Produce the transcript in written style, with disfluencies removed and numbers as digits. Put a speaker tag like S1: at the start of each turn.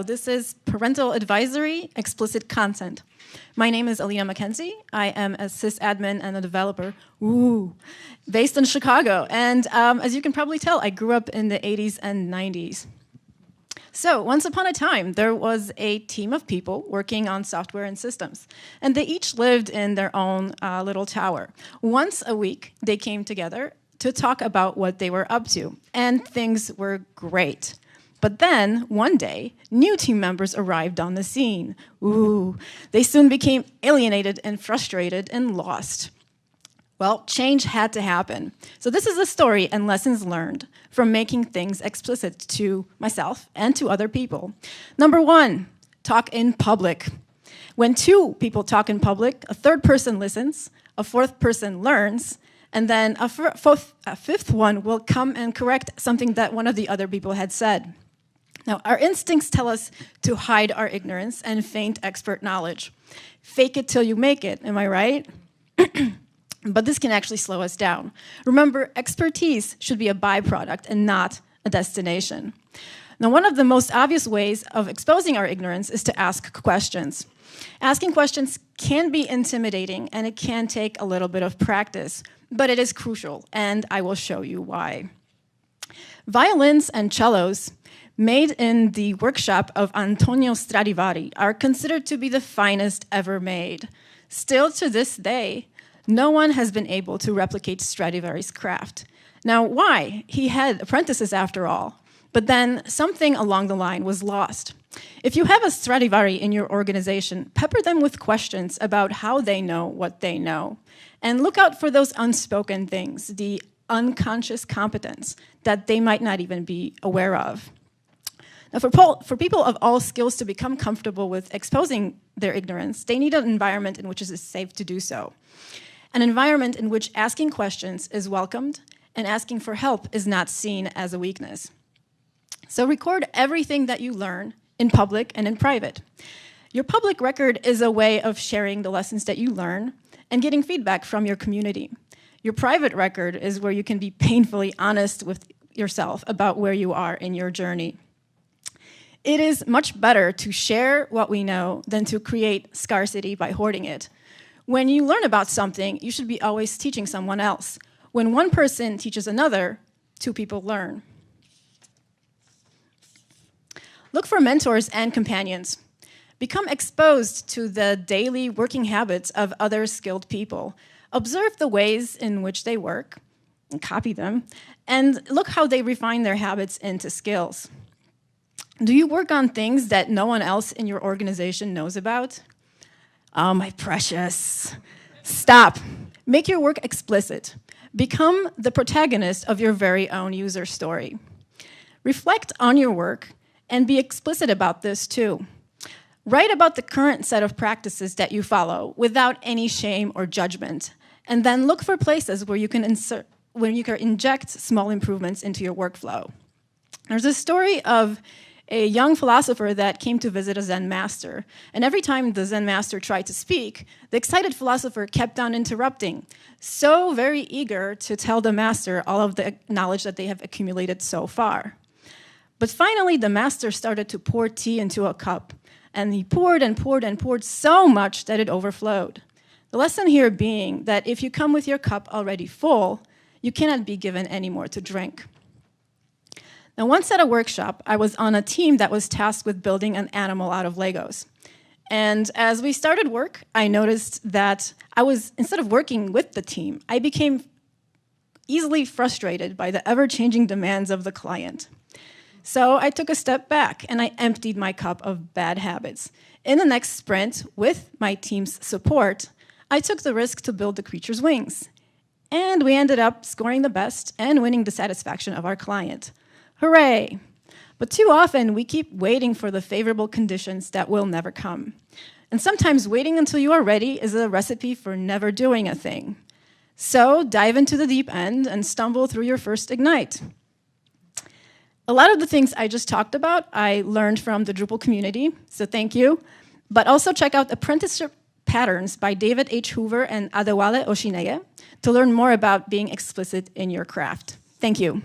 S1: this is Parental Advisory, Explicit Content. My name is Alina Mackenzie. I am a sysadmin and a developer, based in Chicago. And as you can probably tell, I grew up in the 80s and 90s. So once upon a time, there was a team of people working on software and systems. And they each lived in their own little tower. Once a week, they came together to talk about what they were up to. And things were great. But then, one day, new team members arrived on the scene. They soon became alienated and frustrated and lost. Well, change had to happen. So this is a story and lessons learned from making things explicit to myself and to other people. Number one, talk in public. When two people talk in public, a third person listens, a fourth person learns, and then a fifth one will come and correct something that one of the other people had said. Now, our instincts tell us to hide our ignorance and feign expert knowledge. Fake it till you make it, am I right? But this can actually slow us down. Remember, expertise should be a byproduct and not a destination. Now, one of the most obvious ways of exposing our ignorance is to ask questions. Asking questions can be intimidating, and it can take a little bit of practice, but it is crucial, and I will show you why. Violins and cellos made in the workshop of Antonio Stradivari are considered to be the finest ever made. Still to this day, no one has been able to replicate Stradivari's craft. Now, why? He had apprentices after all, but then something along the line was lost. If you have a Stradivari in your organization, pepper them with questions about how they know what they know. And look out for those unspoken things, the unconscious competence that they might not even be aware of. Now, for people of all skills to become comfortable with exposing their ignorance, they need an environment in which it is safe to do so. An environment in which asking questions is welcomed and asking for help is not seen as a weakness. So record everything that you learn in public and in private. Your public record is a way of sharing the lessons that you learn and getting feedback from your community. Your private record is where you can be painfully honest with yourself about where you are in your journey. It is much better to share what we know than to create scarcity by hoarding it. When you learn about something, you should be always teaching someone else. When one person teaches another, two people learn. Look for mentors and companions. Become exposed to the daily working habits of other skilled people. Observe the ways in which they work, and copy them, and look how they refine their habits into skills. Do you work on things that no one else in your organization knows about? Oh, my precious. Stop. Make your work explicit. Become the protagonist of your very own user story. Reflect on your work and be explicit about this too. Write about the current set of practices that you follow without any shame or judgment. And then look for places where you can inject small improvements into your workflow. There's a story of a young philosopher that came to visit a Zen master. And every time the Zen master tried to speak, the excited philosopher kept on interrupting, so very eager to tell the master all of the knowledge that they have accumulated so far. But finally, the master started to pour tea into a cup, and he poured and poured and poured so much that it overflowed. The lesson here being that if you come with your cup already full, you cannot be given any more to drink. Now, once at a workshop, I was on a team that was tasked with building an animal out of Legos. And as we started work, I noticed that instead of working with the team, I became easily frustrated by the ever-changing demands of the client. So I took a step back and I emptied my cup of bad habits. In the next sprint, with my team's support, I took the risk to build the creature's wings. And we ended up scoring the best and winning the satisfaction of our client. Hooray! But too often, we keep waiting for the favorable conditions that will never come. And sometimes waiting until you are ready is a recipe for never doing a thing. So dive into the deep end and stumble through your first Ignite. A lot of the things I just talked about, I learned from the Drupal community, so thank you. But also check out Apprenticeship Patterns by David H. Hoover and Adewale Oshineye to learn more about being explicit in your craft. Thank you.